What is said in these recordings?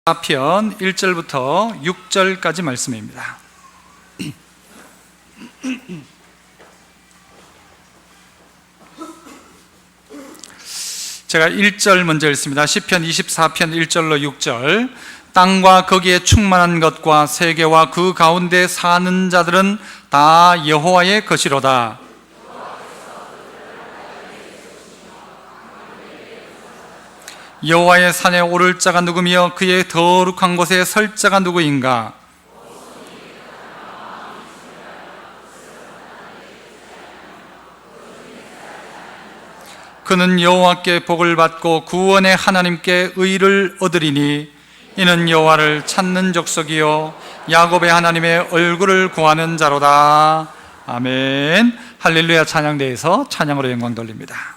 4편 1절부터 6절까지 말씀입니다. 제가 1절 먼저 읽습니다. 시편 24편 1절로 6절. 땅과 거기에 충만한 것과 세계와 그 가운데 사는 자들은 다 여호와의 것이로다. 여호와의 산에 오를 자가 누구며 그의 거룩한 곳에 설 자가 누구인가? 그는 여호와께 복을 받고 구원의 하나님께 의를 얻으리니 이는 여호와를 찾는 족속이요 야곱의 하나님의 얼굴을 구하는 자로다. 아멘. 할렐루야. 찬양대에서 찬양으로 영광 돌립니다.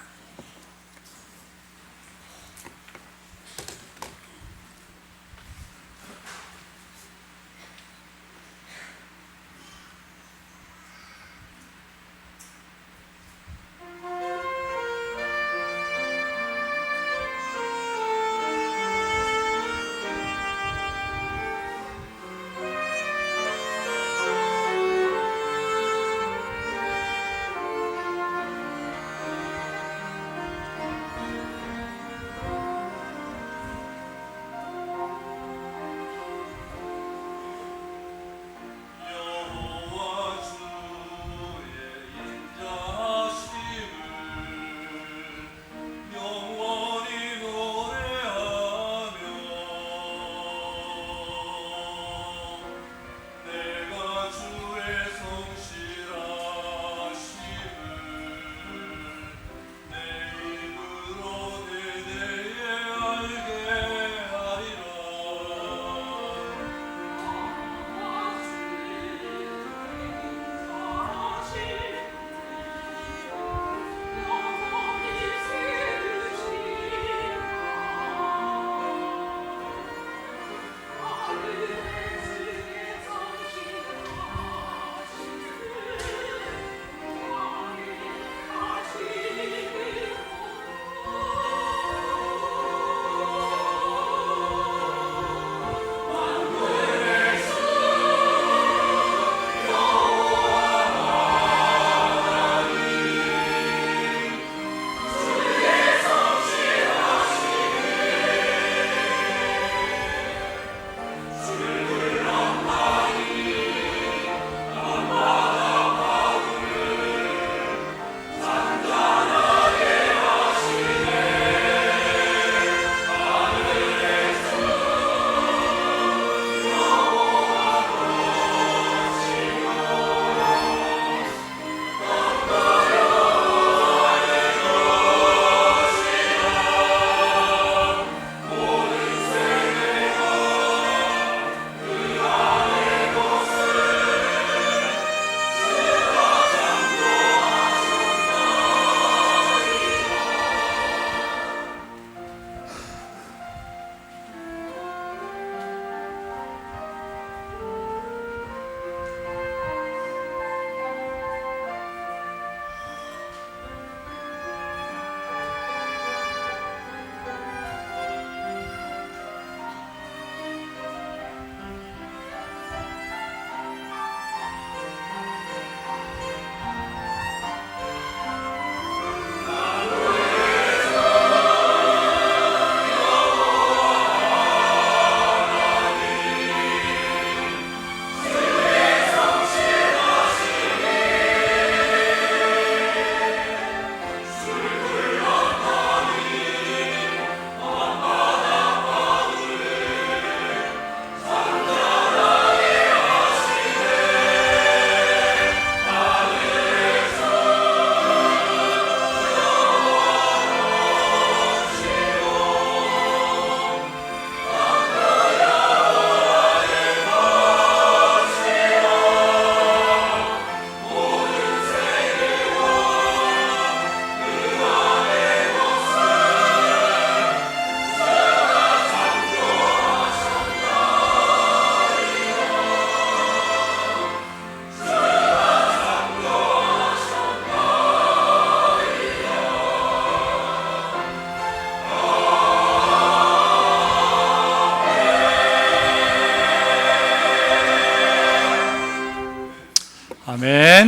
아멘.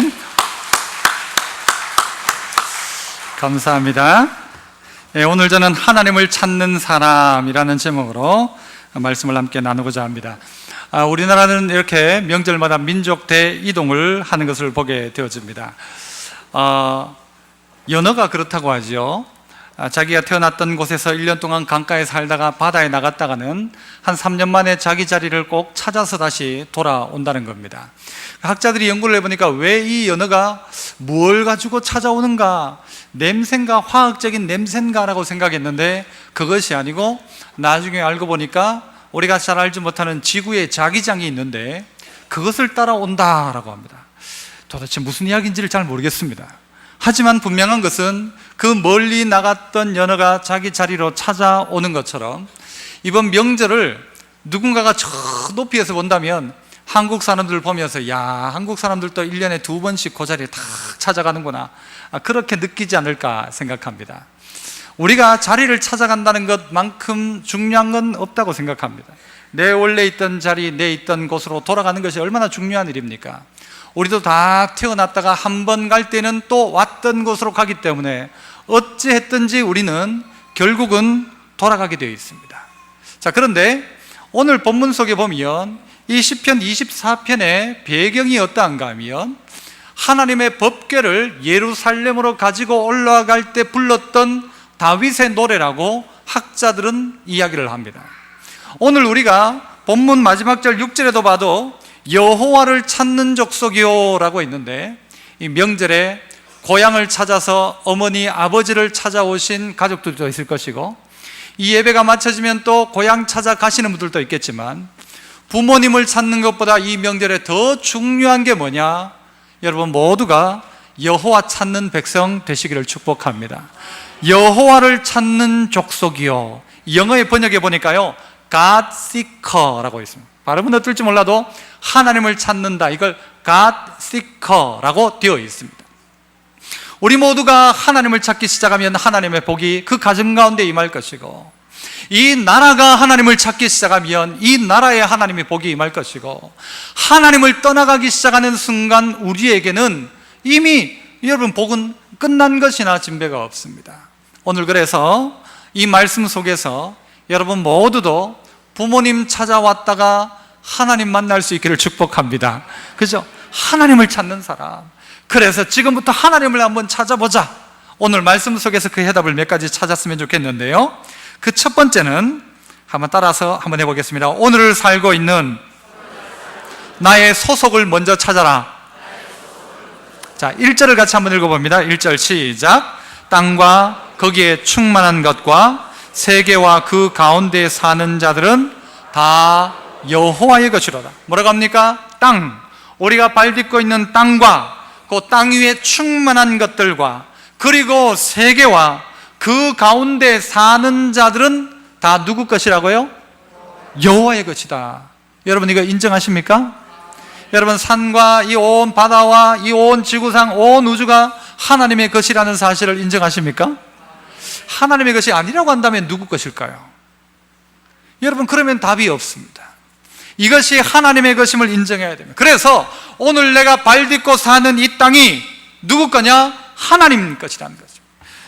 감사합니다. 오늘 저는 하나님을 찾는 사람이라는 제목으로 말씀을 함께 나누고자 합니다. 우리나라는 이렇게 명절마다 민족 대이동을 하는 것을 보게 되어집니다. 연어가 그렇다고 하죠. 자기가 태어났던 곳에서 1년 동안 강가에 살다가 바다에 나갔다가는 한 3년 만에 자기 자리를 꼭 찾아서 다시 돌아온다는 겁니다. 학자들이 연구를 해보니까 왜 이 연어가 뭘 가지고 찾아오는가, 냄새인가, 화학적인 냄새인가라고 생각했는데 그것이 아니고 나중에 알고 보니까 우리가 잘 알지 못하는 지구의 자기장이 있는데 그것을 따라온다라고 합니다. 도대체 무슨 이야기인지를 잘 모르겠습니다. 하지만 분명한 것은 그 멀리 나갔던 연어가 자기 자리로 찾아오는 것처럼 이번 명절을 누군가가 저 높이에서 본다면 한국 사람들을 보면서 야, 한국 사람들도 1년에 2번씩 그 자리에 다 찾아가는구나, 그렇게 느끼지 않을까 생각합니다. 우리가 자리를 찾아간다는 것만큼 중요한 건 없다고 생각합니다. 내 원래 있던 자리, 내 있던 곳으로 돌아가는 것이 얼마나 중요한 일입니까? 우리도 다 태어났다가 한 번 갈 때는 또 왔던 곳으로 가기 때문에 어찌했든지 우리는 결국은 돌아가게 되어 있습니다. 자, 그런데 오늘 본문 속에 보면 이 시편 24편의 배경이 어떠한가 하면 하나님의 법궤를 예루살렘으로 가지고 올라갈 때 불렀던 다윗의 노래라고 학자들은 이야기를 합니다. 오늘 우리가 본문 마지막 절 6절에도 봐도 여호와를 찾는 족속이요 라고 있는데, 이 명절에 고향을 찾아서 어머니 아버지를 찾아오신 가족들도 있을 것이고 이 예배가 마쳐지면 또 고향 찾아가시는 분들도 있겠지만 부모님을 찾는 것보다 이 명절에 더 중요한 게 뭐냐? 여러분 모두가 여호와 찾는 백성 되시기를 축복합니다. 여호와를 찾는 족속이요, 영어에 번역해 보니까요 God Seeker라고 있습니다. 발음은 어떨지 몰라도 하나님을 찾는다, 이걸 God Seeker라고 되어 있습니다. 우리 모두가 하나님을 찾기 시작하면 하나님의 복이 그 가정 가운데 임할 것이고, 이 나라가 하나님을 찾기 시작하면 이 나라에 하나님의 복이 임할 것이고, 하나님을 떠나가기 시작하는 순간 우리에게는 이미 여러분 복은 끝난 것이나 진배가 없습니다. 오늘 그래서 이 말씀 속에서 여러분 모두도 부모님 찾아왔다가 하나님 만날 수 있기를 축복합니다. 그죠? 하나님을 찾는 사람. 그래서 지금부터 하나님을 한번 찾아보자. 오늘 말씀 속에서 그 해답을 몇 가지 찾았으면 좋겠는데요, 그 첫 번째는 한번 따라서 한번 해보겠습니다. 오늘을 살고 있는 나의 소속을 먼저 찾아라. 자, 1절을 같이 한번 읽어봅니다. 1절 시작. 땅과 거기에 충만한 것과 세계와 그 가운데 사는 자들은 다 여호와의 것이로다. 뭐라고 합니까? 땅, 우리가 발 딛고 있는 땅과 그 땅 위에 충만한 것들과 그리고 세계와 그 가운데 사는 자들은 다 누구 것이라고요? 여호와의 것이다. 여러분 이거 인정하십니까? 여러분 산과 이 온 바다와 이 온 지구상 온 우주가 하나님의 것이라는 사실을 인정하십니까? 하나님의 것이 아니라고 한다면 누구 것일까요? 여러분 그러면 답이 없습니다. 이것이 하나님의 것임을 인정해야 됩니다. 그래서 오늘 내가 발 딛고 사는 이 땅이 누구 거냐? 하나님 것이라는 거죠.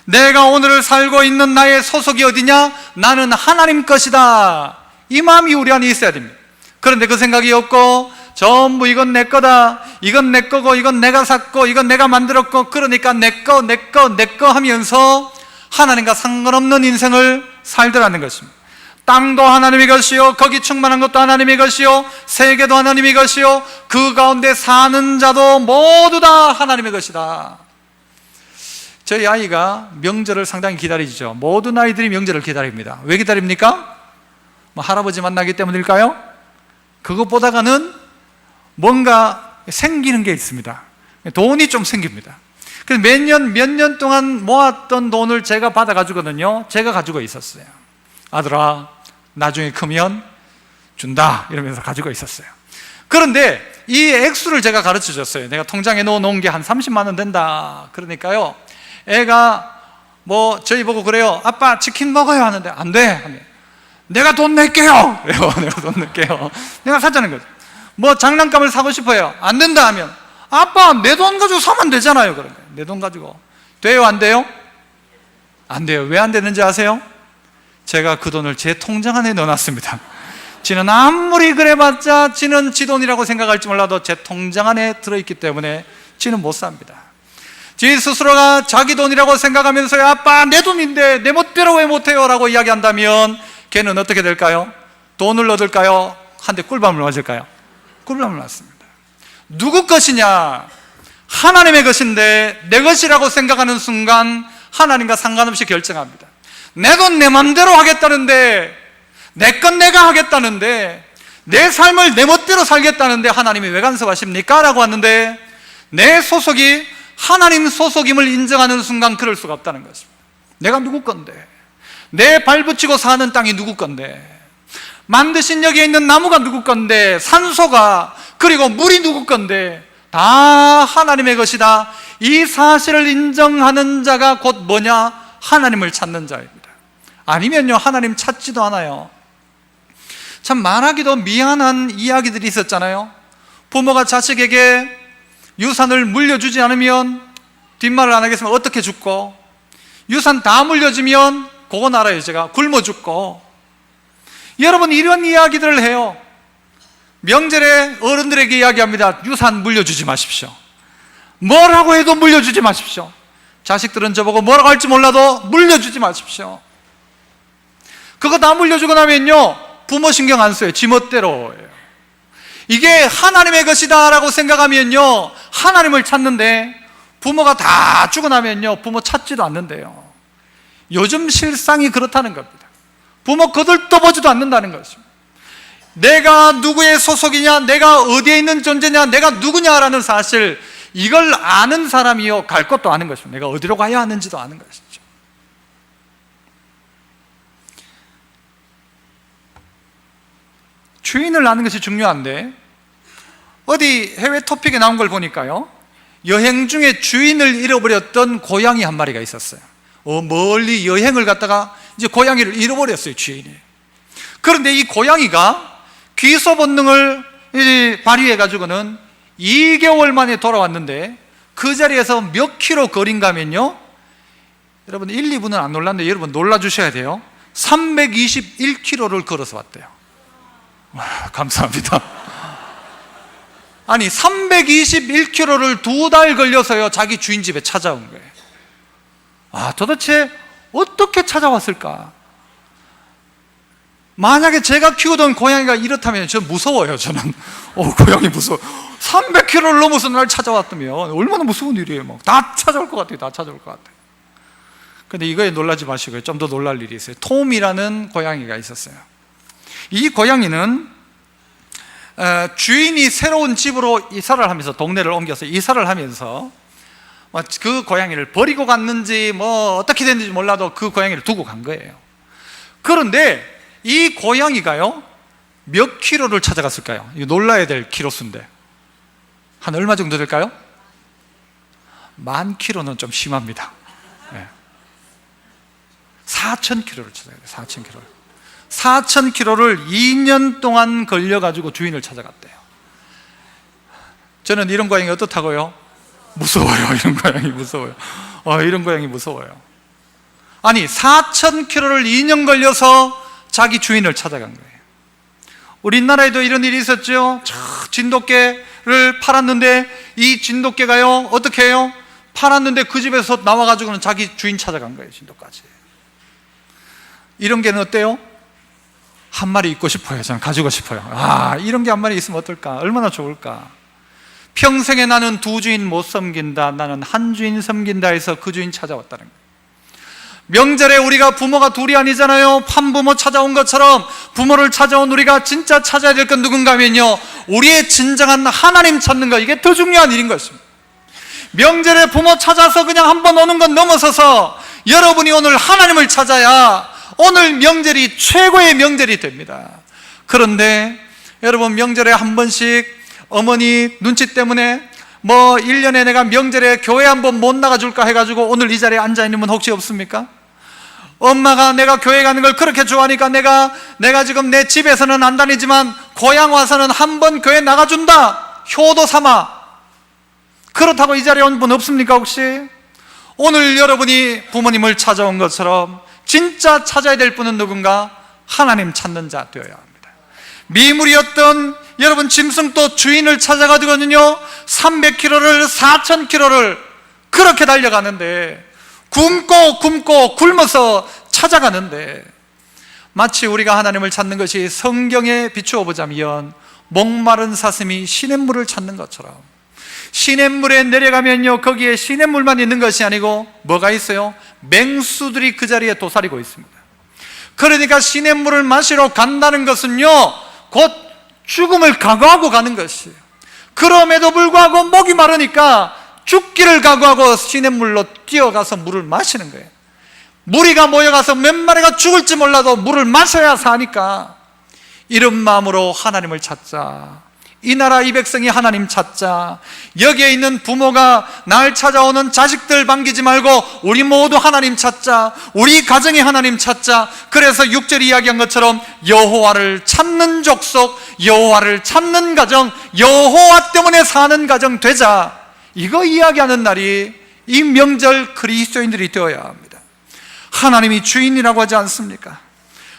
내가 오늘을 살고 있는 나의 소속이 어디냐? 나는 하나님 것이다. 이 마음이 우리 안에 있어야 됩니다. 그런데 그 생각이 없고 전부 이건 내 거다, 이건 내 거고, 이건 내가 샀고, 이건 내가 만들었고, 그러니까 내 거 하면서 하나님과 상관없는 인생을 살더라는 것입니다. 땅도 하나님의 것이요, 거기 충만한 것도 하나님의 것이요, 세계도 하나님의 것이요, 그 가운데 사는 자도 모두 다 하나님의 것이다. 저희 아이가 명절을 상당히 기다리죠. 모든 아이들이 명절을 기다립니다. 왜 기다립니까? 뭐 할아버지 만나기 때문일까요? 그것보다는 뭔가 생기는 게 있습니다. 돈이 좀 생깁니다. 그래서 몇 년 동안 모았던 돈을 제가 받아가지고는요, 제가 가지고 있었어요. 아들아, 나중에 크면 준다 이러면서 가지고 있었어요. 그런데 이 액수를 제가 가르쳐 줬어요. 내가 통장에 넣어놓은 게 한 30만 원 된다. 그러니까요, 애가 뭐 저희 보고 그래요. 아빠 치킨 먹어요 하는데 안 돼. 내가 돈 낼게요. 그래요. 내가 돈 낼게요. 내가 사자는 거죠. 뭐 장난감을 사고 싶어요. 안 된다 하면 아빠, 내 돈 가지고 사면 되잖아요. 그런 거예요. 내 돈 가지고. 돼요, 안 돼요? 안 돼요. 왜 안 되는지 아세요? 제가 그 돈을 제 통장 안에 넣어놨습니다. 지는 아무리 그래봤자 지는 지 돈이라고 생각할지 몰라도 제 통장 안에 들어있기 때문에 지는 못 삽니다. 지 스스로가 자기 돈이라고 생각하면서 아빠, 내 돈인데 내 멋대로 왜 못해요? 라고 이야기한다면 걔는 어떻게 될까요? 돈을 얻을까요? 한 대 꿀밤을 맞을까요? 꿀밤을 맞습니다. 누구 것이냐? 하나님의 것인데 내 것이라고 생각하는 순간 하나님과 상관없이 결정합니다. 내 돈 내 맘대로 하겠다는데, 내 건 내가 하겠다는데, 내 삶을 내 멋대로 살겠다는데 하나님이 왜 간섭하십니까? 라고 하는데 내 소속이 하나님 소속임을 인정하는 순간 그럴 수가 없다는 것입니다. 내가 누구 건데, 내 발붙이고 사는 땅이 누구 건데, 만드신 여기에 있는 나무가 누구 건데, 산소가, 그리고 물이 누구 건데, 다 하나님의 것이다. 이 사실을 인정하는 자가 곧 뭐냐? 하나님을 찾는 자입니다. 아니면요, 하나님 찾지도 않아요. 참 말하기도 미안한 이야기들이 있었잖아요. 부모가 자식에게 유산을 물려주지 않으면, 뒷말을 안 하겠으면 어떻게 죽고, 유산 다 물려주면 그건 알아요. 제가 굶어 죽고. 여러분, 이런 이야기들을 해요. 명절에 어른들에게 이야기합니다. 유산 물려주지 마십시오. 뭐라고 해도 물려주지 마십시오. 자식들은 저보고 뭐라고 할지 몰라도 물려주지 마십시오. 그거 다 물려주고 나면요, 부모 신경 안 써요. 지 멋대로 해요. 이게 하나님의 것이다 라고 생각하면요, 하나님을 찾는데, 부모가 다 주고 나면요, 부모 찾지도 않는데요. 요즘 실상이 그렇다는 겁니다. 부모 거들떠보지도 않는다는 것입니다. 내가 누구의 소속이냐, 내가 어디에 있는 존재냐, 내가 누구냐라는 사실, 이걸 아는 사람이요, 갈 것도 아는 것입니다. 내가 어디로 가야 하는지도 아는 것이죠. 주인을 아는 것이 중요한데, 어디 해외 토픽에 나온 걸 보니까요, 여행 중에 주인을 잃어버렸던 고양이 한 마리가 있었어요. 멀리 여행을 갔다가 이제 고양이를 잃어버렸어요, 주인이. 그런데 이 고양이가 귀소 본능을 발휘해가지고는 2개월 만에 돌아왔는데, 그 자리에서 몇 킬로 거린가 하면요, 여러분 1, 2분은 안 놀랐는데 여러분 놀라주셔야 돼요. 321km를 걸어서 왔대요. 와, 감사합니다. 아니 321km를 2달 걸려서요 자기 주인 집에 찾아온 거예요. 도대체 어떻게 찾아왔을까? 만약에 제가 키우던 고양이가 이렇다면 저 무서워요. 저는 고양이 무서워. 300km를 넘어서 날 찾아왔다면 얼마나 무서운 일이에요. 막 다 찾아올 것 같아요. 다 찾아올 것 같아요. 근데 이거에 놀라지 마시고요, 좀 더 놀랄 일이 있어요. 톰이라는 고양이가 있었어요. 이 고양이는 주인이 새로운 집으로 이사를 하면서, 동네를 옮겨서 이사를 하면서 그 고양이를 버리고 갔는지 어떻게 됐는지 몰라도 그 고양이를 두고 간 거예요. 그런데 이 고양이가요 몇 킬로를 찾아갔을까요? 이거 놀라야 될 킬로수인데 한 얼마 정도 될까요? 10,000km는 좀 심합니다. 4,000km를 찾아가요. 4,000km를 4,000km를 2년 동안 걸려가지고 주인을 찾아갔대요. 저는 이런 고양이 어떻다고요? 무서워요. 이런 고양이 무서워요. 이런 고양이 무서워요. 아니 4,000km를 2년 걸려서 자기 주인을 찾아간 거예요. 우리나라에도 이런 일이 있었죠. 진돗개를 팔았는데 이 진돗개가요 어떻게 해요? 팔았는데 그 집에서 나와가지고는 자기 주인 찾아간 거예요. 진돗까지. 이런 개는 어때요? 한 마리 있고 싶어요. 저는 가지고 싶어요. 이런 게 한 마리 있으면 어떨까? 얼마나 좋을까? 평생에 나는 두 주인 못 섬긴다, 나는 한 주인 섬긴다 해서 그 주인 찾아왔다는 거예요. 명절에 우리가 부모가 둘이 아니잖아요. 판부모 찾아온 것처럼 부모를 찾아온 우리가 진짜 찾아야 될 건 누군가 하면요, 우리의 진정한 하나님 찾는 거, 이게 더 중요한 일인 것입니다. 명절에 부모 찾아서 그냥 한번 오는 건 넘어서서 여러분이 오늘 하나님을 찾아야 오늘 명절이 최고의 명절이 됩니다. 그런데 여러분, 명절에 한 번씩 어머니 눈치 때문에 1년에 내가 명절에 교회 한번 못 나가줄까 해가지고 오늘 이 자리에 앉아있는 분 혹시 없습니까? 엄마가 내가 교회 가는 걸 그렇게 좋아하니까 내가 지금 내 집에서는 안 다니지만 고향 와서는 한번 교회 나가준다, 효도 삼아. 그렇다고 이 자리에 온 분 없습니까 혹시? 오늘 여러분이 부모님을 찾아온 것처럼 진짜 찾아야 될 분은 누군가? 하나님 찾는 자 되어야 합니다. 미물이었던 여러분 짐승도 주인을 찾아가거든요. 300km를 4000km를 그렇게 달려가는데, 굶고 굶어서 찾아가는데, 마치 우리가 하나님을 찾는 것이 성경에 비추어 보자면 목마른 사슴이 시냇물을 찾는 것처럼, 시냇물에 내려가면요, 거기에 시냇물만 있는 것이 아니고 뭐가 있어요? 맹수들이 그 자리에 도사리고 있습니다. 그러니까 시냇물을 마시러 간다는 것은요, 곧 죽음을 각오하고 가는 것이에요. 그럼에도 불구하고 목이 마르니까 죽기를 각오하고 시냇물로 뛰어가서 물을 마시는 거예요. 무리가 모여가서 몇 마리가 죽을지 몰라도 물을 마셔야 사니까, 이런 마음으로 하나님을 찾자. 이 나라 이 백성이 하나님 찾자. 여기에 있는 부모가 날 찾아오는 자식들 반기지 말고 우리 모두 하나님 찾자. 우리 가정이 하나님 찾자. 그래서 6절이 이야기한 것처럼 여호와를 찾는 족속, 여호와를 찾는 가정, 여호와 때문에 사는 가정 되자. 이거 이야기하는 날이 이 명절 그리스도인들이 되어야 합니다. 하나님이 주인이라고 하지 않습니까?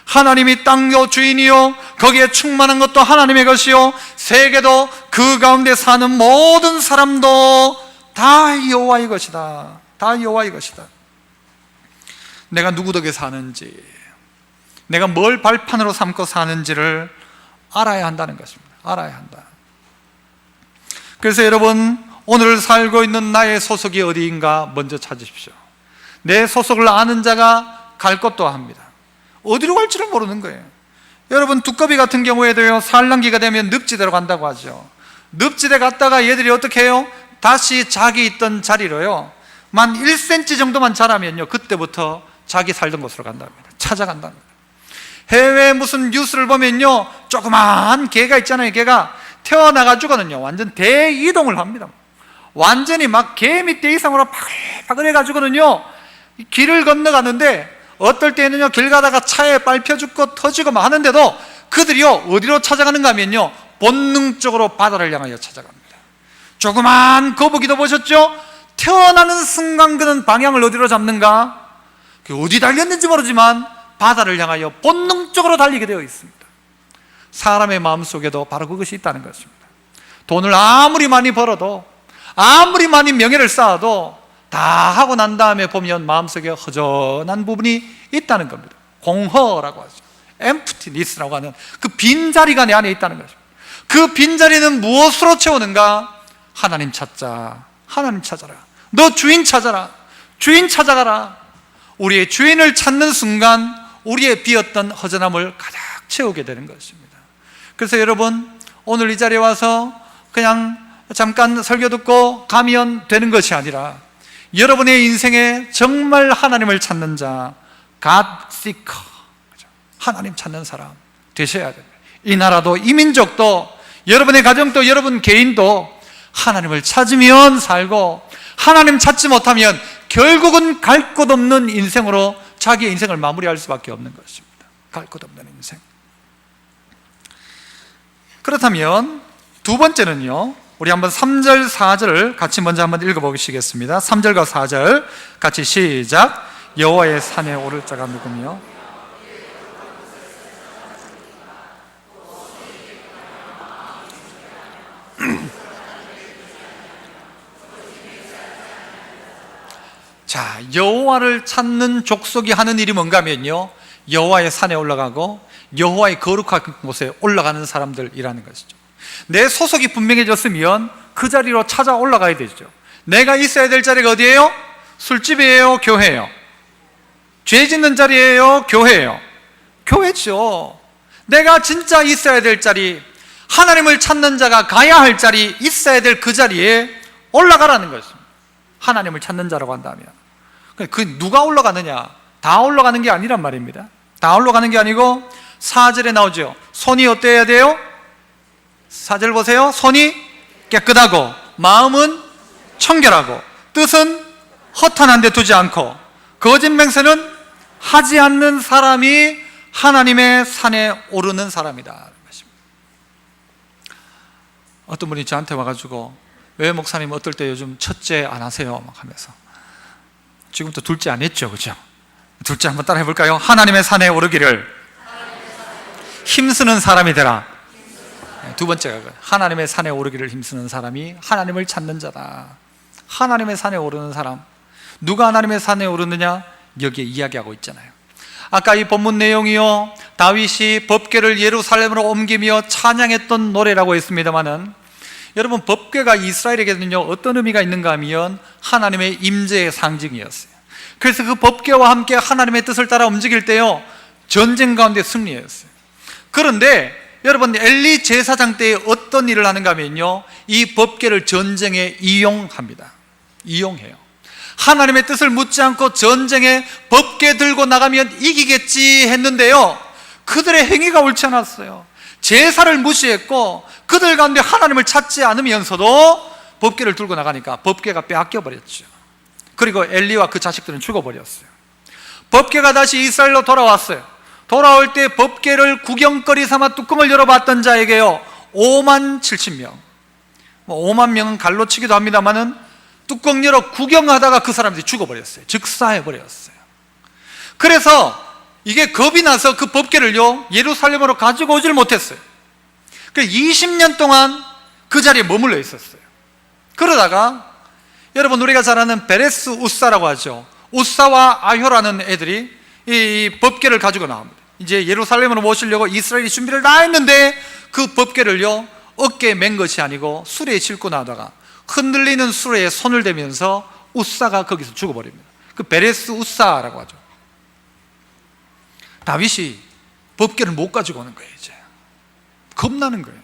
하나님이 땅요 주인이요, 거기에 충만한 것도 하나님의 것이요, 세계도 그 가운데 사는 모든 사람도 다 여호와의 것이다. 다 여호와의 것이다. 내가 누구 덕에 사는지, 내가 뭘 발판으로 삼고 사는지를 알아야 한다는 것입니다. 알아야 한다. 그래서 여러분, 오늘 살고 있는 나의 소속이 어디인가 먼저 찾으십시오. 내 소속을 아는 자가 갈 곳도 합니다. 어디로 갈지를 모르는 거예요. 여러분, 두꺼비 같은 경우에도요, 산란기가 되면 늪지대로 간다고 하죠. 늪지대 갔다가 얘들이 어떻게 해요? 다시 자기 있던 자리로요, 만 1cm 정도만 자라면요, 그때부터 자기 살던 곳으로 간답니다. 찾아간답니다. 해외 무슨 뉴스를 보면요, 조그만 개가 있잖아요. 개가 태어나가지고는요, 완전 대이동을 합니다. 완전히 막 개 밑에 이상으로 파글파글 해가지고는요, 길을 건너가는데, 어떨 때는요, 길 가다가 차에 밟혀 죽고 터지고 막 하는데도 그들이요, 어디로 찾아가는가 하면요, 본능적으로 바다를 향하여 찾아갑니다. 조그만 거북이도 보셨죠? 태어나는 순간 그는 방향을 어디로 잡는가? 어디 달렸는지 모르지만 바다를 향하여 본능적으로 달리게 되어 있습니다. 사람의 마음속에도 바로 그것이 있다는 것입니다. 돈을 아무리 많이 벌어도, 아무리 많이 명예를 쌓아도 다 하고 난 다음에 보면 마음속에 허전한 부분이 있다는 겁니다. 공허라고 하죠. emptiness라고 하는 그 빈자리가 내 안에 있다는 것입니다. 그 빈자리는 무엇으로 채우는가? 하나님 찾자. 하나님 찾아라. 너 주인 찾아라. 주인 찾아가라. 우리의 주인을 찾는 순간 우리의 비었던 허전함을 가득 채우게 되는 것입니다. 그래서 여러분, 오늘 이 자리에 와서 그냥 잠깐 설교 듣고 가면 되는 것이 아니라, 여러분의 인생에 정말 하나님을 찾는 자, God seeker, 하나님 찾는 사람 되셔야 됩니다. 이 나라도 이 민족도 여러분의 가정도 여러분 개인도 하나님을 찾으면 살고, 하나님 찾지 못하면 결국은 갈 곳 없는 인생으로 자기의 인생을 마무리할 수밖에 없는 것입니다. 갈 곳 없는 인생. 그렇다면 두 번째는요, 우리 한번 3절 4절을 같이 먼저 한번 읽어보시겠습니다. 3절과 4절 같이 시작. 여호와의 산에 오를 자가 누구며 자, 여호와를 찾는 족속이 하는 일이 뭔가 하면요, 여호와의 산에 올라가고 여호와의 거룩한 곳에 올라가는 사람들이라는 것이죠. 내 소속이 분명해졌으면 그 자리로 찾아 올라가야 되죠. 내가 있어야 될 자리가 어디예요? 술집이에요? 교회예요? 죄 짓는 자리예요? 교회예요? 교회죠. 내가 진짜 있어야 될 자리, 하나님을 찾는 자가 가야 할 자리, 있어야 될 그 자리에 올라가라는 것입니다. 하나님을 찾는 자라고 한다면. 그 누가 올라가느냐? 다 올라가는 게 아니란 말입니다. 다 올라가는 게 아니고 4절에 나오죠. 손이 어때야 돼요? 4절 보세요. 손이 깨끗하고 마음은 청결하고 뜻은 허탄한 데 두지 않고 거짓 맹세는 하지 않는 사람이 하나님의 산에 오르는 사람이다. 어떤 분이 저한테 와가지고 왜 목사님 어떨 때 요즘 첫째 안 하세요? 막 하면서. 지금부터 둘째 안 했죠, 그죠? 둘째 한번 따라 해볼까요? 하나님의 산에 오르기를 힘쓰는 사람이 되라. 두 번째가 하나님의 산에 오르기를 힘쓰는 사람이 하나님을 찾는 자다. 하나님의 산에 오르는 사람, 누가 하나님의 산에 오르느냐? 여기에 이야기하고 있잖아요. 아까 이 본문 내용이요, 다윗이 법궤를 예루살렘으로 옮기며 찬양했던 노래라고 했습니다마는, 여러분, 법궤가 이스라엘에게는요 어떤 의미가 있는가 하면 하나님의 임재의 상징이었어요. 그래서 그 법궤와 함께 하나님의 뜻을 따라 움직일 때요 전쟁 가운데 승리했어요. 그런데 여러분, 엘리 제사장 때 어떤 일을 하는가 하면요, 이 법궤를 전쟁에 이용합니다. 이용해요. 하나님의 뜻을 묻지 않고 전쟁에 법궤 들고 나가면 이기겠지 했는데요, 그들의 행위가 옳지 않았어요. 제사를 무시했고 그들 가운데 하나님을 찾지 않으면서도 법궤를 들고 나가니까 법궤가 빼앗겨 버렸죠. 그리고 엘리와 그 자식들은 죽어버렸어요. 법궤가 다시 이스라엘로 돌아왔어요. 돌아올 때 법궤를 구경거리 삼아 뚜껑을 열어봤던 자에게요 5만 7천 명, 5만 명은 갈로 치기도 합니다만은 뚜껑 열어 구경하다가 그 사람들이 죽어버렸어요. 즉사해버렸어요. 그래서 이게 겁이 나서 그 법궤를요 예루살렘으로 가지고 오질 못했어요. 20년 동안 그 자리에 머물러 있었어요. 그러다가 여러분, 우리가 잘 아는 베레스 우사라고 하죠. 우사와 아효라는 애들이 이 법궤를 가지고 나옵니다. 이제 예루살렘으로 모시려고 이스라엘이 준비를 다 했는데 그 법궤를요 어깨에 맨 것이 아니고 수레에 싣고 나다가 흔들리는 수레에 손을 대면서 우사가 거기서 죽어버립니다. 그 베레스 우사라고 하죠. 다윗이 법궤를 못 가지고 오는 거예요. 이제 겁나는 거예요.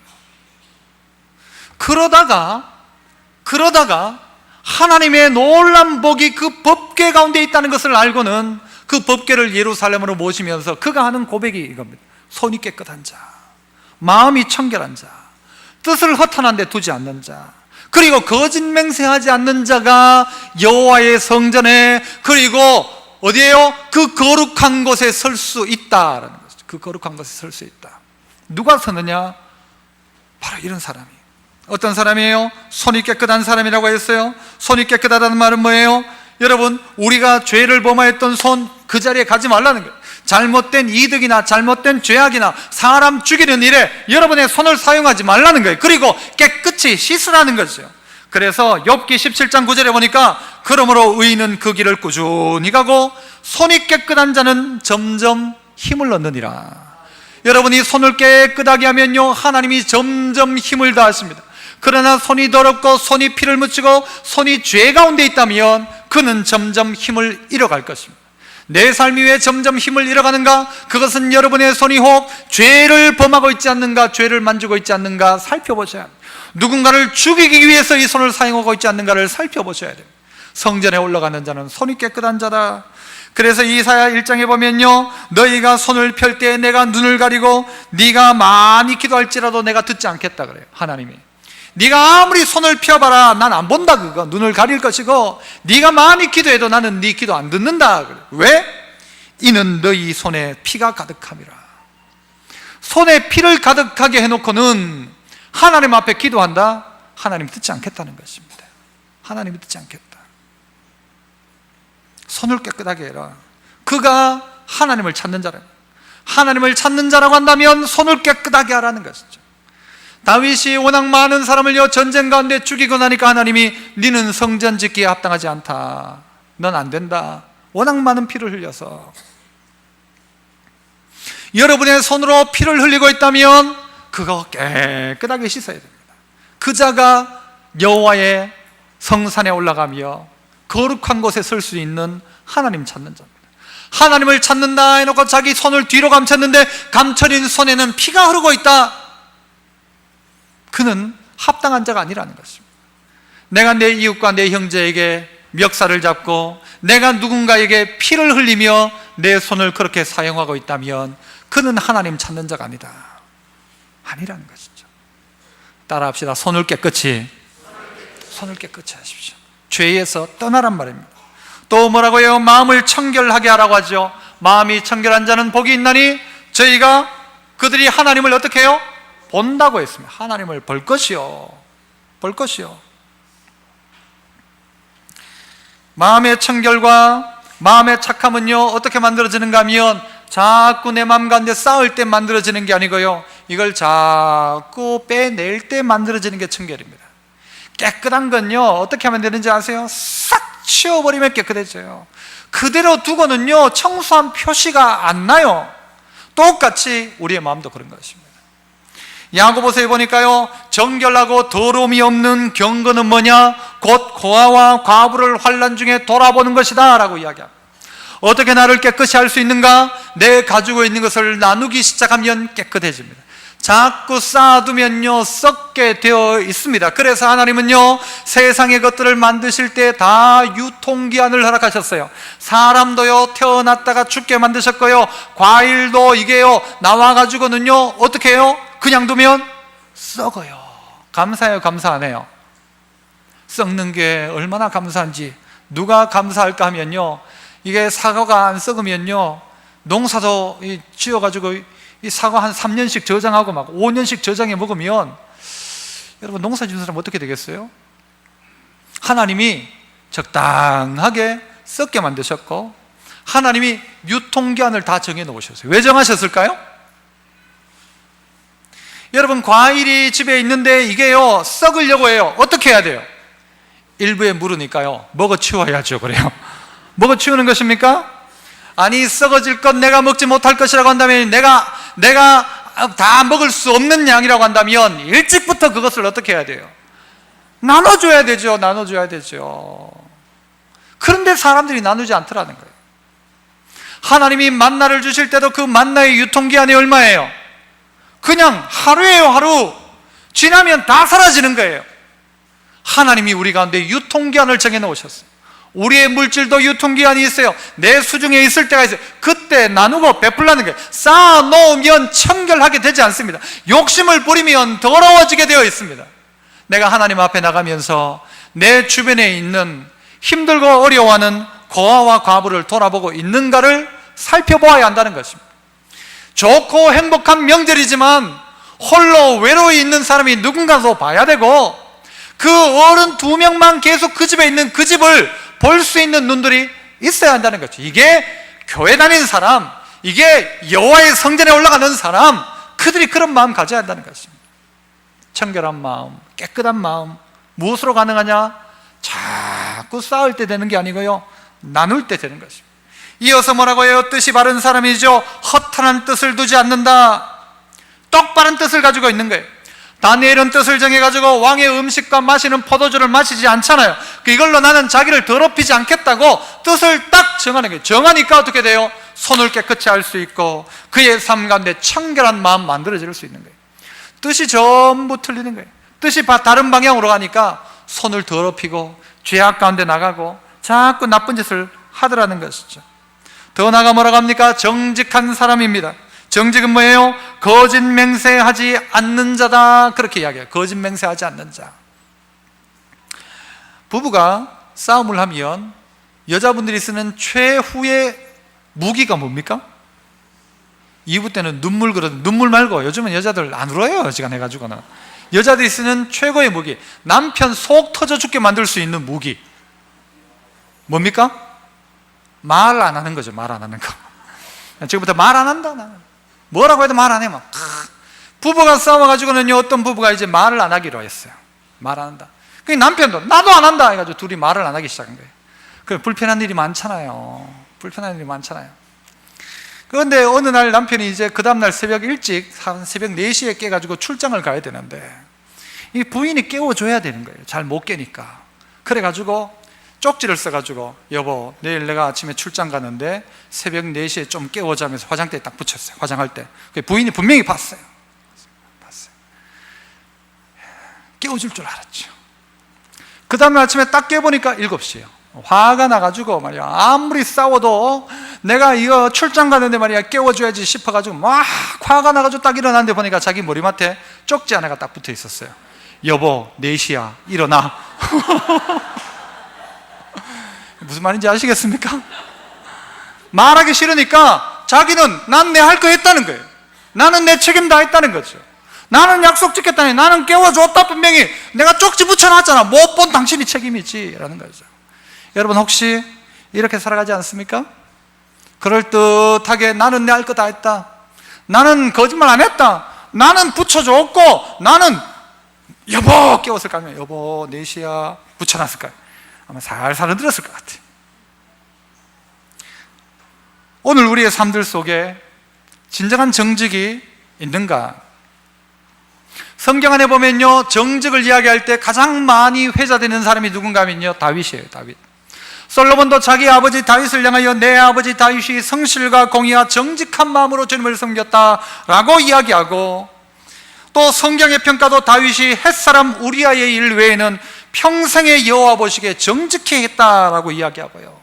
그러다가 하나님의 놀란 복이 그 법궤 가운데 있다는 것을 알고는 그 법궤를 예루살렘으로 모시면서 그가 하는 고백이 이겁니다. 손이 깨끗한 자, 마음이 청결한 자, 뜻을 허탄한 데 두지 않는 자, 그리고 거짓 맹세하지 않는 자가 여호와의 성전에, 그리고 어디에요? 그 거룩한 곳에 설 수 있다라는 것이죠. 그 거룩한 곳에 설 수 있다. 누가 서느냐? 바로 이런 사람이. 어떤 사람이에요? 손이 깨끗한 사람이라고 했어요. 손이 깨끗하다는 말은 뭐예요? 여러분, 우리가 죄를 범하였던 손, 그 자리에 가지 말라는 거예요. 잘못된 이득이나 잘못된 죄악이나 사람 죽이는 일에 여러분의 손을 사용하지 말라는 거예요. 그리고 깨끗이 씻으라는 거죠. 그래서 욥기 17장 9절에 보니까 그러므로 의인은 그 길을 꾸준히 가고 손이 깨끗한 자는 점점 힘을 얻느니라. 여러분이 손을 깨끗하게 하면요 하나님이 점점 힘을 다하십니다. 그러나 손이 더럽고 손이 피를 묻히고 손이 죄 가운데 있다면 그는 점점 힘을 잃어갈 것입니다. 내 삶이 왜 점점 힘을 잃어가는가? 그것은 여러분의 손이 혹 죄를 범하고 있지 않는가, 죄를 만지고 있지 않는가 살펴보셔야 합니다. 누군가를 죽이기 위해서 이 손을 사용하고 있지 않는가를 살펴보셔야 됩니다. 성전에 올라가는 자는 손이 깨끗한 자다. 그래서 이사야 1장에 보면요 너희가 손을 펼 때 내가 눈을 가리고 네가 많이 기도할지라도 내가 듣지 않겠다 그래요. 하나님이 네가 아무리 손을 펴봐라 난 안 본다. 그거 눈을 가릴 것이고 네가 많이 기도해도 나는 네 기도 안 듣는다 그래요. 왜? 이는 너희 손에 피가 가득함이라. 손에 피를 가득하게 해놓고는 하나님 앞에 기도한다? 하나님 듣지 않겠다는 것입니다. 하나님이 듣지 않겠다. 손을 깨끗하게 해라. 그가 하나님을 찾는 자라. 하나님을 찾는 자라고 한다면 손을 깨끗하게 하라는 것이죠. 다윗이 워낙 많은 사람을 전쟁 가운데 죽이고 나니까 하나님이 너는 성전 짓기에 합당하지 않다. 넌 안 된다. 워낙 많은 피를 흘려서. 여러분의 손으로 피를 흘리고 있다면 그거 깨끗하게 씻어야 됩니다. 그 자가 여호와의 성산에 올라가며 거룩한 곳에 설 수 있는 하나님 찾는 자입니다. 하나님을 찾는다 해놓고 자기 손을 뒤로 감췄는데 감춰진 손에는 피가 흐르고 있다. 그는 합당한 자가 아니라는 것입니다. 내가 내 이웃과 내 형제에게 멱살을 잡고 내가 누군가에게 피를 흘리며 내 손을 그렇게 사용하고 있다면 그는 하나님 찾는 자가 아니라는 것이죠. 따라합시다. 손을 깨끗이 하십시오. 죄에서 떠나란 말입니다. 또 뭐라고 해요? 마음을 청결하게 하라고 하죠. 마음이 청결한 자는 복이 있나니 저희가 그들이 하나님을 어떻게 해요? 본다고 했습니다. 하나님을 볼 것이요. 마음의 청결과 마음의 착함은요 어떻게 만들어지는가 하면 자꾸 내 마음 가운데 쌓을 때 만들어지는 게 아니고요, 이걸 자꾸 빼낼 때 만들어지는 게 청결입니다. 깨끗한 건요 어떻게 하면 되는지 아세요? 싹 치워버리면 깨끗해져요. 그대로 두고는요 청소한 표시가 안 나요. 똑같이 우리의 마음도 그런 것입니다. 야고보서에 보니까요, 정결하고 더러움이 없는 경건은 뭐냐? 곧 고아와 과부를 환난 중에 돌아보는 것이다 라고 이야기합니다. 어떻게 나를 깨끗이 할 수 있는가? 내 가지고 있는 것을 나누기 시작하면 깨끗해집니다. 자꾸 쌓아두면요 썩게 되어 있습니다. 그래서 하나님은요 세상의 것들을 만드실 때 다 유통기한을 허락하셨어요. 사람도요 태어났다가 죽게 만드셨고요, 과일도 이게요 나와가지고는요 어떻게 해요? 그냥 두면 썩어요. 감사해요, 감사 안 해요? 썩는 게 얼마나 감사한지. 누가 감사할까 하면요, 이게 사과가 안 썩으면요 농사도 지어가지고 이 사과 한 3년씩 저장하고 막 5년씩 저장해 먹으면 여러분 농사 짓는 사람 어떻게 되겠어요? 하나님이 적당하게 썩게 만드셨고 하나님이 유통기한을 다 정해 놓으셨어요. 왜 정하셨을까요? 여러분 과일이 집에 있는데 이게요 썩으려고 해요. 어떻게 해야 돼요? 일부에 물으니까요 먹어 치워야죠. 그래요. 먹어 치우는 것입니까? 아니 썩어질 것 내가 먹지 못할 것이라고 한다면, 내가 다 먹을 수 없는 양이라고 한다면 일찍부터 그것을 어떻게 해야 돼요? 나눠줘야 되죠. 나눠줘야 되죠. 그런데 사람들이 나누지 않더라는 거예요. 하나님이 만나를 주실 때도 그 만나의 유통기한이 얼마예요? 그냥 하루예요. 하루 지나면 다 사라지는 거예요. 하나님이 우리 가운데 유통기한을 정해 놓으셨어요. 우리의 물질도 유통기한이 있어요. 내 수중에 있을 때가 있어요. 그때 나누고 베풀라는 거예요. 쌓아놓으면 청결하게 되지 않습니다. 욕심을 부리면 더러워지게 되어 있습니다. 내가 하나님 앞에 나가면서 내 주변에 있는 힘들고 어려워하는 고아와 과부를 돌아보고 있는가를 살펴보아야 한다는 것입니다. 좋고 행복한 명절이지만 홀로 외로이 있는 사람이 누군가도 봐야 되고, 그 어른 2명만 계속 그 집에 있는 그 집을 볼 수 있는 눈들이 있어야 한다는 거죠. 이게 교회 다니는 사람, 이게 여호와의 성전에 올라가는 사람, 그들이 그런 마음 가져야 한다는 것입니다. 청결한 마음, 깨끗한 마음, 무엇으로 가능하냐? 자꾸 쌓을 때 되는 게 아니고요, 나눌 때 되는 것입니다. 이어서 뭐라고 해요? 뜻이 바른 사람이죠. 허탄한 뜻을 두지 않는다. 똑바른 뜻을 가지고 있는 거예요. 다니엘은 뜻을 정해가지고 왕의 음식과 마시는 포도주를 마시지 않잖아요. 이걸로 나는 자기를 더럽히지 않겠다고 뜻을 딱 정하는 거예요. 정하니까 어떻게 돼요? 손을 깨끗이 할 수 있고 그의 삶 가운데 청결한 마음 만들어질 수 있는 거예요. 뜻이 전부 틀리는 거예요. 뜻이 다른 방향으로 가니까 손을 더럽히고 죄악 가운데 나가고 자꾸 나쁜 짓을 하더라는 것이죠. 더 나아가 뭐라고 합니까? 정직한 사람입니다. 정직은 뭐예요? 거짓 맹세하지 않는 자다, 그렇게 이야기해요. 거짓 맹세하지 않는 자. 부부가 싸움을 하면 여자분들이 쓰는 최후의 무기가 뭡니까? 이부 때는 눈물 말고 요즘은 여자들 안 울어요. 어지간해가지고는. 여자들이 쓰는 최고의 무기, 남편 속 터져 죽게 만들 수 있는 무기 뭡니까? 말 안 하는 거죠. 말 안 하는 거. 지금부터 말 안 한다. 나는 뭐라고 해도 말 안 해. 막 부부가 싸워가지고는요, 어떤 부부가 이제 말을 안 하기로 했어요. 말 안 한다. 그 남편도 나도 안 한다 해가지고 둘이 말을 안 하기 시작한 거예요. 그 불편한 일이 많잖아요. 불편한 일이 많잖아요. 그런데 어느 날 남편이 이제 그 다음날 새벽 일찍 한 새벽 4시에 깨가지고 출장을 가야 되는데 이 부인이 깨워줘야 되는 거예요. 잘 못 깨니까. 그래가지고 쪽지를 써가지고 여보 내일 내가 아침에 출장 가는데 새벽 4시에 좀 깨워자면서 화장대에 딱 붙였어요. 화장할 때 부인이 분명히 봤어요. 깨워줄 줄 알았죠. 그 다음날 아침에 딱 깨보니까 7시예요 화가 나가지고 말이야, 아무리 싸워도 내가 이거 출장 가는데 말이야 깨워줘야지 싶어가지고 막 화가 나가지고 딱 일어났는데 보니까 자기 머리맡에 쪽지 하나가 딱 붙어 있었어요. 여보 4시야 일어나. 무슨 말인지 아시겠습니까? 말하기 싫으니까 자기는 난 내 할 거 했다는 거예요. 나는 내 책임 다 했다는 거죠. 나는 약속 지켰다니, 나는 깨워줬다. 분명히 내가 쪽지 붙여놨잖아. 못 본 당신이 책임이지 라는 거죠. 여러분 혹시 이렇게 살아가지 않습니까? 그럴듯하게 나는 내 할 거 다 했다, 나는 거짓말 안 했다, 나는 붙여줬고, 나는 여보 깨웠을까 하면 여보 4시야 붙여놨을까요? 아마 살살 흔들었을 것 같아요. 오늘 우리의 삶들 속에 진정한 정직이 있는가? 성경 안에 보면요, 정직을 이야기할 때 가장 많이 회자되는 사람이 누군가 하면요, 다윗이에요. 다윗. 솔로몬도 자기 아버지 다윗을 향하여 내 아버지 다윗이 성실과 공의와 정직한 마음으로 주님을 섬겼다라고 이야기하고, 또 성경의 평가도 다윗이 햇사람 우리아의 일 외에는 평생의 여호와 보시기에 정직해 했다라고 이야기하고요,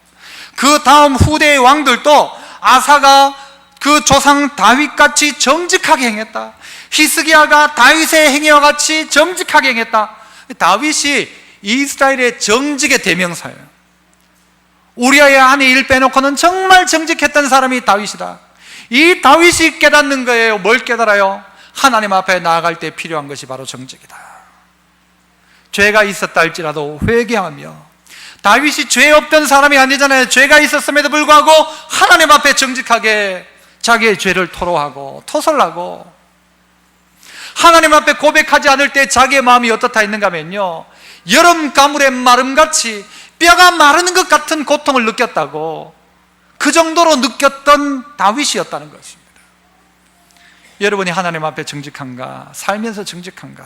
그 다음 후대의 왕들도 아사가 그 조상 다윗같이 정직하게 행했다, 히스기야가 다윗의 행위와 같이 정직하게 행했다. 다윗이 이스라엘의 정직의 대명사예요. 우리아의 아내 일 빼놓고는 정말 정직했던 사람이 다윗이다. 이 다윗이 깨닫는 거예요. 뭘 깨달아요? 하나님 앞에 나아갈 때 필요한 것이 바로 정직이다. 죄가 있었다 할지라도 회개하며, 다윗이 죄 없던 사람이 아니잖아요. 죄가 있었음에도 불구하고 하나님 앞에 정직하게 자기의 죄를 토로하고 토설하고, 하나님 앞에 고백하지 않을 때 자기의 마음이 어떻다 했는가 하면요, 여름 가물의 마름같이 뼈가 마르는 것 같은 고통을 느꼈다고, 그 정도로 느꼈던 다윗이었다는 것입니다. 여러분이 하나님 앞에 정직한가? 살면서 정직한가?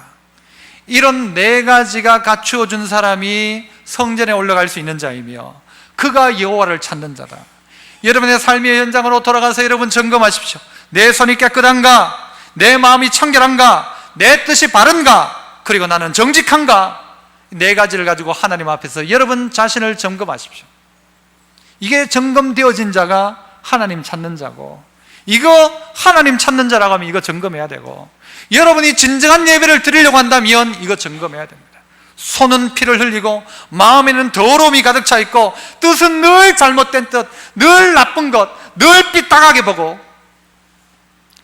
이런 4가지가 갖추어준 사람이 성전에 올라갈 수 있는 자이며, 그가 여호와를 찾는 자다. 여러분의 삶의 현장으로 돌아가서 여러분 점검하십시오. 내 손이 깨끗한가? 내 마음이 청결한가? 내 뜻이 바른가? 그리고 나는 정직한가? 4가지를 가지고 하나님 앞에서 여러분 자신을 점검하십시오. 이게 점검되어진 자가 하나님 찾는 자고, 이거 하나님 찾는 자라고 하면 이거 점검해야 되고, 여러분이 진정한 예배를 드리려고 한다면 이거 점검해야 됩니다. 손은 피를 흘리고 마음에는 더러움이 가득 차 있고, 뜻은 늘 잘못된 뜻, 늘 나쁜 것, 늘 삐딱하게 보고,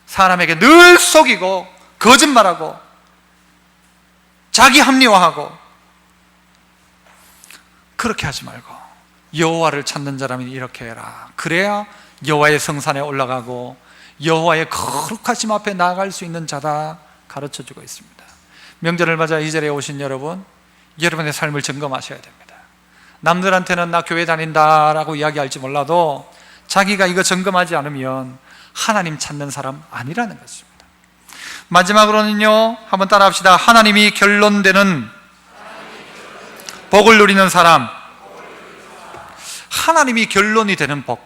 사람에게 늘 속이고 거짓말하고 자기 합리화하고, 그렇게 하지 말고 여호와를 찾는 자라면 이렇게 해라. 그래야 여호와의 성산에 올라가고 여호와의 거룩하심 앞에 나아갈 수 있는 자다 가르쳐주고 있습니다. 명절을 맞아 이 자리에 오신 여러분, 여러분의 삶을 점검하셔야 됩니다. 남들한테는 나 교회 다닌다라고 이야기할지 몰라도 자기가 이거 점검하지 않으면 하나님 찾는 사람 아니라는 것입니다. 마지막으로는요, 한번 따라합시다. 하나님이 결론되는 복을 누리는 사람. 하나님이 결론이 되는 복.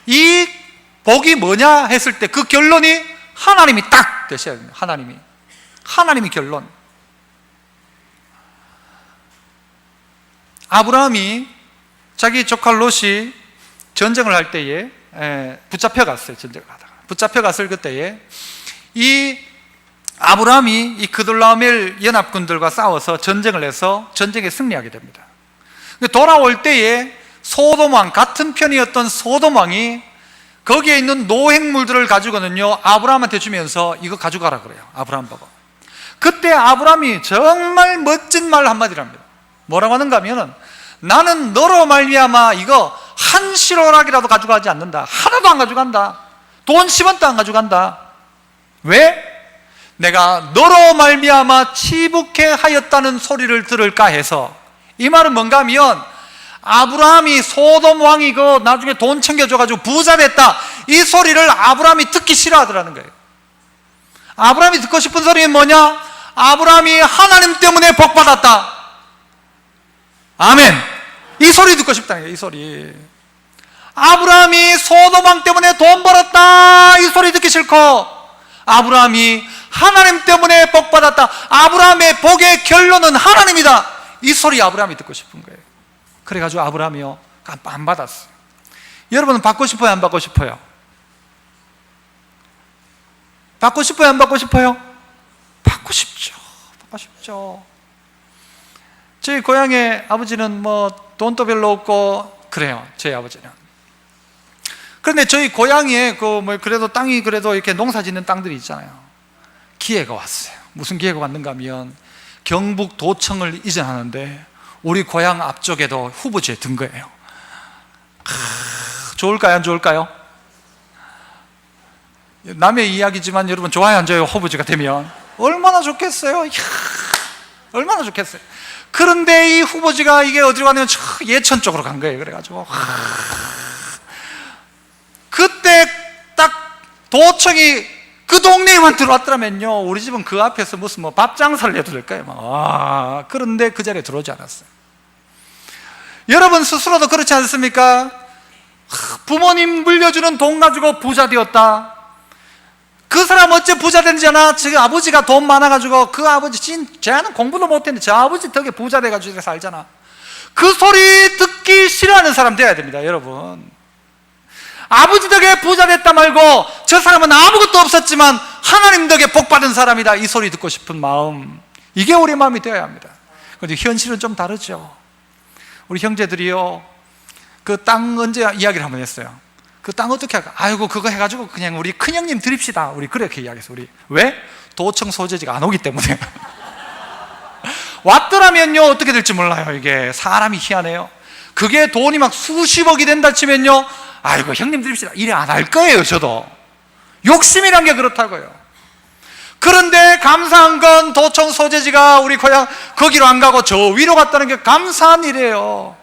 이 복이 뭐냐 했을 때 그 결론이 하나님이 딱 되셔야 됩니다. 하나님이 결론. 아브라함이 자기 조카 롯이 전쟁을 할 때에 붙잡혀갔어요. 전쟁을 하다가 붙잡혀갔을 그때에 이 아브라함이 이 그돌라오멜 연합군들과 싸워서 전쟁을 해서 전쟁에 승리하게 됩니다. 돌아올 때에 소돔 왕, 같은 편이었던 소돔 왕이 거기에 있는 노획물들을 가지고는요 아브라함한테 주면서 이거 가져가라 그래요. 아브라함 보고. 그때 아브라함이 정말 멋진 말 한마디를 합니다. 뭐라고 하는가 하면은, 나는 너로 말미암아 이거 한 시로락이라도 가져가지 않는다. 하나도 안 가져간다. 돈 10원도 안 가져간다. 왜? 내가 너로 말미암아 치북해 하였다는 소리를 들을까 해서. 이 말은 뭔가 하면, 아브라함이 소돔 왕이 그 나중에 돈 챙겨줘가지고 부자 됐다, 이 소리를 아브라함이 듣기 싫어하더라는 거예요. 아브라함이 듣고 싶은 소리는 뭐냐? 아브라함이 하나님 때문에 복받았다. 아멘. 이 소리 듣고 싶다는 거예요. 이 소리. 아브라함이 소돔 왕 때문에 돈 벌었다, 이 소리 듣기 싫고, 아브라함이 하나님 때문에 복받았다, 아브라함의 복의 결론은 하나님이다, 이 소리 아브라함이 듣고 싶은 거예요. 그래가지고 아브라함이요 안 받았어요. 여러분은 받고 싶어요, 안 받고 싶어요? 받고 싶어요, 안 받고 싶어요? 받고 싶죠. 받고 싶죠. 저희 고향의 아버지는 뭐 돈도 별로 없고 그래요. 저희 아버지는. 그런데 저희 고향에 그 뭐 그래도 땅이 그래도 이렇게 농사 짓는 땅들이 있잖아요. 기회가 왔어요. 무슨 기회가 왔는가 하면 경북 도청을 이전하는데 우리 고향 앞쪽에도 후보지에 든 거예요. 좋을까요? 안 좋을까요? 남의 이야기지만 여러분 좋아요 안 좋아요? 후보지가 되면 얼마나 좋겠어요? 이야, 얼마나 좋겠어요. 그런데 이 후보지가 이게 어디로 가냐면 저 예천 쪽으로 간 거예요. 그래가지고 그때 딱 도청이 그 동네에만 들어왔더라면요, 우리 집은 그 앞에서 무슨 뭐 밥 장사를 해도 될까요? 그런데 그 자리에 들어오지 않았어요. 여러분 스스로도 그렇지 않습니까? 부모님 물려주는 돈 가지고 부자 되었다. 그 사람 어째 부자 된지 아나? 지금 아버지가 돈 많아가지고 그 아버지 쟤는 공부도 못했는데 저 아버지 덕에 부자 돼가지고 살잖아. 그 소리 듣기 싫어하는 사람 돼야 됩니다. 여러분, 아버지 덕에 부자 됐다 말고 저 사람은 아무것도 없었지만 하나님 덕에 복받은 사람이다, 이 소리 듣고 싶은 마음, 이게 우리 마음이 되어야 합니다. 그런데 현실은 좀 다르죠. 우리 형제들이요, 그 땅 언제 이야기를 한번 했어요. 그 땅 어떻게 할까? 아이고 그거 해가지고 그냥 우리 큰형님 드립시다. 우리 그렇게 이야기했어요. 우리 왜? 도청 소재지가 안 오기 때문에. 왔더라면요 어떻게 될지 몰라요. 이게 사람이 희한해요. 그게 돈이 막 수십억이 된다 치면요, 아이고 형님 드립시다 이래 안 할 거예요. 저도 욕심이란 게 그렇다고요. 그런데 감사한 건 도청 소재지가 우리 고향 거기로 안 가고 저 위로 갔다는 게 감사한 일이에요.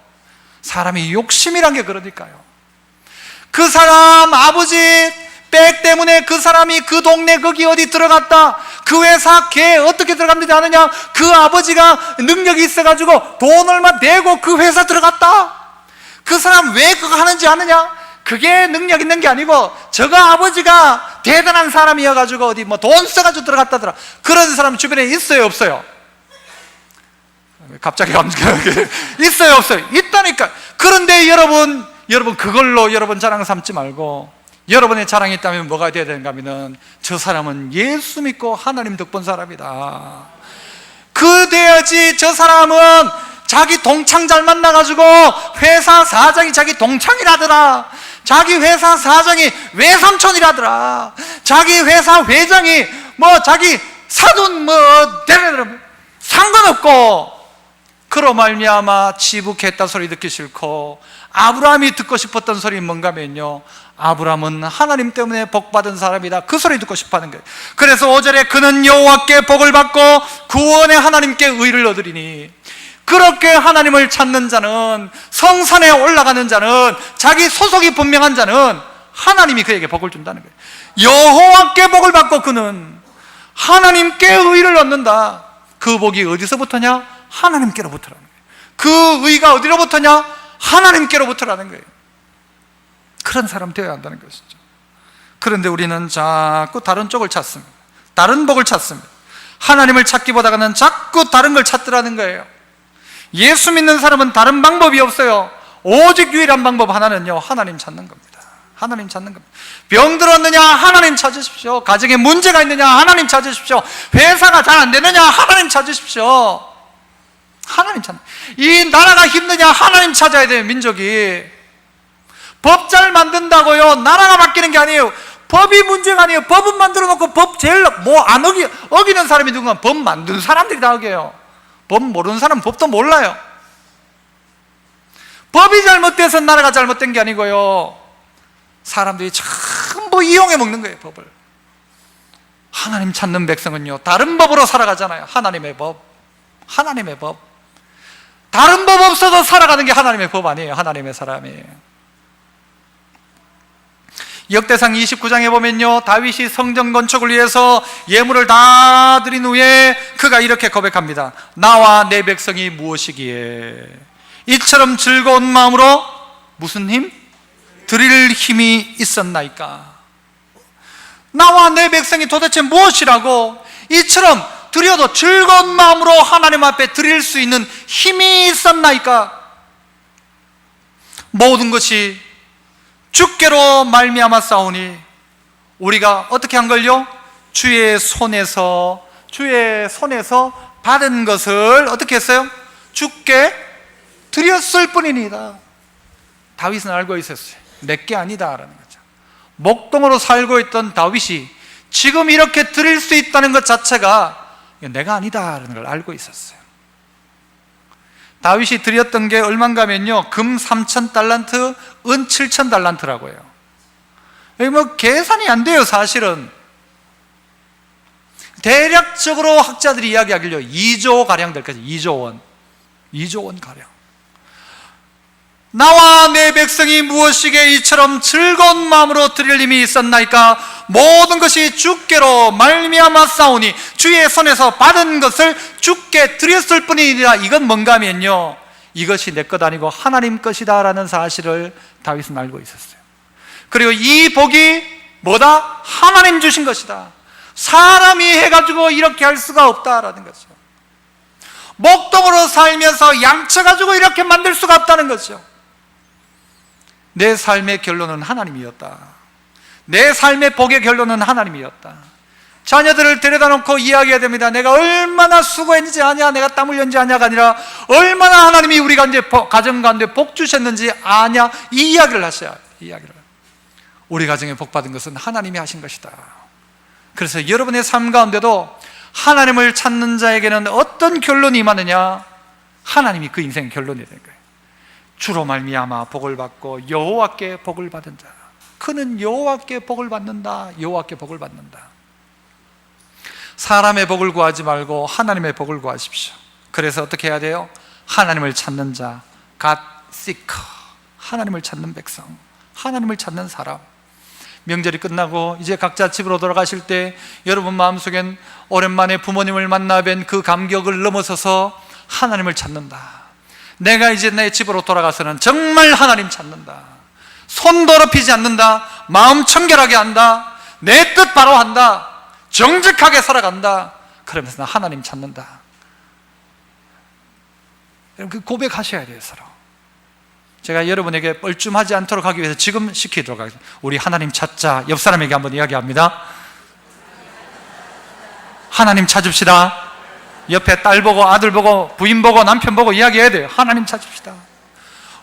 사람이 욕심이란 게 그러니까요. 그 사람 아버지 백 때문에 그 사람이 그 동네 거기 어디 들어갔다, 그 회사 걔 어떻게 들어갔는지 아느냐? 그 아버지가 능력이 있어가지고 돈 얼마 내고 그 회사 들어갔다. 그 사람 왜 그거 하는지 아느냐? 그게 능력 있는 게 아니고 저거 아버지가 대단한 사람이어가지고 어디 뭐 돈 써가지고 들어갔다더라. 그런 사람 주변에 있어요 없어요? 갑자기 있어요 없어요? 있다니까. 그런데 여러분 그걸로 여러분 자랑 삼지 말고, 여러분의 자랑이 있다면 뭐가 돼야 되는가 하면은 저 사람은 예수 믿고 하나님 덕본 사람이다, 그 돼야지. 저 사람은 자기 동창 잘 만나가지고 회사 사장이 자기 동창이라더라, 자기 회사 사장이 외삼촌이라더라, 자기 회사 회장이 뭐 자기 사돈 뭐 상관없고, 그로 말미암아 지북했다 소리 듣기 싫고, 아브라함이 듣고 싶었던 소리 뭔가 하면요, 아브라함은 하나님 때문에 복받은 사람이다, 그 소리 듣고 싶어하는 거예요. 그래서 5절에 그는 여호와께 복을 받고 구원의 하나님께 의를 얻으리니, 그렇게 하나님을 찾는 자는, 성산에 올라가는 자는, 자기 소속이 분명한 자는 하나님이 그에게 복을 준다는 거예요. 여호와께 복을 받고 그는 하나님께 의를 얻는다. 그 복이 어디서부터냐? 하나님께로부터라는 거예요. 그 의가 어디로부터냐? 하나님께로부터라는 거예요. 그런 사람 되어야 한다는 것이죠. 그런데 우리는 자꾸 다른 쪽을 찾습니다. 다른 복을 찾습니다. 하나님을 찾기보다는 자꾸 다른 걸 찾더라는 거예요. 예수 믿는 사람은 다른 방법이 없어요. 오직 유일한 방법 하나는요, 하나님 찾는 겁니다. 하나님 찾는 겁니다. 병 들었느냐? 하나님 찾으십시오. 가정에 문제가 있느냐? 하나님 찾으십시오. 회사가 잘 안 되느냐? 하나님 찾으십시오. 하나님 찾는, 이 나라가 힘드냐? 하나님 찾아야 돼요. 민족이 법 잘 만든다고요 나라가 바뀌는 게 아니에요. 법이 문제가 아니에요. 법은 만들어 놓고 법 제일 뭐 안 어기는 사람이 누군가? 법 만든 사람들이 다 어겨요. 법 모르는 사람은 법도 몰라요. 법이 잘못돼서 나라가 잘못된 게 아니고요, 사람들이 전부 이용해 먹는 거예요, 법을. 하나님 찾는 백성은요, 다른 법으로 살아가잖아요. 하나님의 법, 하나님의 법. 다른 법 없어도 살아가는 게 하나님의 법 아니에요. 하나님의 사람이에요. 역대상 29장에 보면요, 다윗이 성전 건축을 위해서 예물을 다 드린 후에 그가 이렇게 고백합니다. 나와 내 백성이 무엇이기에 이처럼 즐거운 마음으로 무슨 힘? 드릴 힘이 있었나이까. 나와 내 백성이 도대체 무엇이라고 이처럼 드려도 즐거운 마음으로 하나님 앞에 드릴 수 있는 힘이 있었나이까. 모든 것이 주께로 말미암아 싸우니, 우리가 어떻게 한 걸요? 주의 손에서 받은 것을 어떻게 했어요? 주께 드렸을 뿐이니다. 다윗은 알고 있었어요. 내게 아니다라는 거죠. 목동으로 살고 있던 다윗이 지금 이렇게 드릴 수 있다는 것 자체가 내가 아니다라는 걸 알고 있었어요. 다윗이 드렸던 게 얼마인가면요, 금 3,000달란트, 은 7,000달란트라고 해요. 여기 뭐 계산이 안 돼요. 사실은 대략적으로 학자들이 이야기하길요 2조 가량 될 거죠. 2조 원 가량. 나와 내 백성이 무엇이게 이처럼 즐거운 마음으로 드릴 힘이 있었나이까? 모든 것이 주께로 말미암아 싸우니 주의 손에서 받은 것을 주께 드렸을 뿐이니라. 이건 뭔가 하면요, 이것이 내 것 아니고 하나님 것이다 라는 사실을 다윗은 알고 있었어요. 그리고 이 복이 뭐다? 하나님 주신 것이다. 사람이 해가지고 이렇게 할 수가 없다라는 거죠. 목동으로 살면서 양쳐가지고 이렇게 만들 수가 없다는 거죠. 내 삶의 결론은 하나님이었다. 내 삶의 복의 결론은 하나님이었다. 자녀들을 데려다 놓고 이야기해야 됩니다. 내가 얼마나 수고했는지 아냐, 내가 땀 흘렸는지 아냐가 아니라 얼마나 하나님이 우리 가정 가운데 복 주셨는지 아냐, 이 이야기를 하셔야. 이 이야기를. 우리 가정에 복 받은 것은 하나님이 하신 것이다. 그래서 여러분의 삶 가운데도 하나님을 찾는 자에게는 어떤 결론이 임하느냐? 하나님이 그 인생의 결론이 되는 거예요. 주로 말미암아 복을 받고 여호와께 복을 받은 자, 그는 여호와께 복을 받는다. 여호와께 복을 받는다. 사람의 복을 구하지 말고 하나님의 복을 구하십시오. 그래서 어떻게 해야 돼요? 하나님을 찾는 자, God seeker, 하나님을 찾는 백성, 하나님을 찾는 사람. 명절이 끝나고 이제 각자 집으로 돌아가실 때 여러분 마음속엔 오랜만에 부모님을 만나 뵌 그 감격을 넘어서서 하나님을 찾는다. 내가 이제 내 집으로 돌아가서는 정말 하나님 찾는다. 손 더럽히지 않는다. 마음 청결하게 한다. 내 뜻 바로 한다. 정직하게 살아간다. 그러면서 나 하나님 찾는다. 여러분, 그 고백하셔야 돼요, 서로. 제가 여러분에게 뻘쭘하지 않도록 하기 위해서 지금 시키도록 하겠습니다. 우리 하나님 찾자. 옆 사람에게 한번 이야기합니다. 하나님 찾읍시다. 옆에 딸 보고 아들 보고 부인 보고 남편 보고 이야기해야 돼요. 하나님 찾읍시다.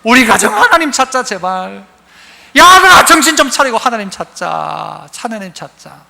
우리 가정 하나님 찾자, 제발. 야, 나 정신 좀 차리고 하나님 찾자. 하나님 찾자.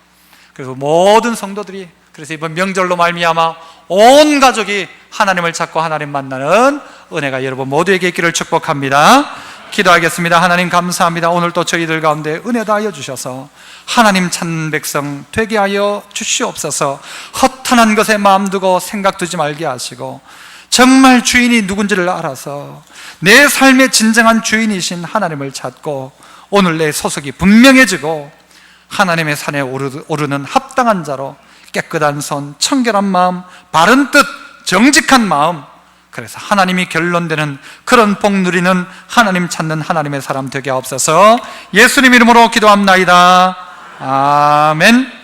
그래서 모든 성도들이, 그래서 이번 명절로 말미암아 온 가족이 하나님을 찾고 하나님 만나는 은혜가 여러분 모두에게 있기를 축복합니다. 기도하겠습니다. 하나님 감사합니다. 오늘 또 저희들 가운데 은혜 다하여 주셔서 하나님 찾는 백성 되게 하여 주시옵소서. 허탄한 것에 마음 두고 생각 두지 말게 하시고 정말 주인이 누군지를 알아서 내 삶의 진정한 주인이신 하나님을 찾고 오늘 내 소속이 분명해지고 하나님의 산에 오르는 합당한 자로 깨끗한 손, 청결한 마음, 바른 뜻, 정직한 마음, 그래서 하나님이 결론되는 그런 복 누리는 하나님 찾는 하나님의 사람 되게 하옵소서. 예수님 이름으로 기도합나이다. 아멘.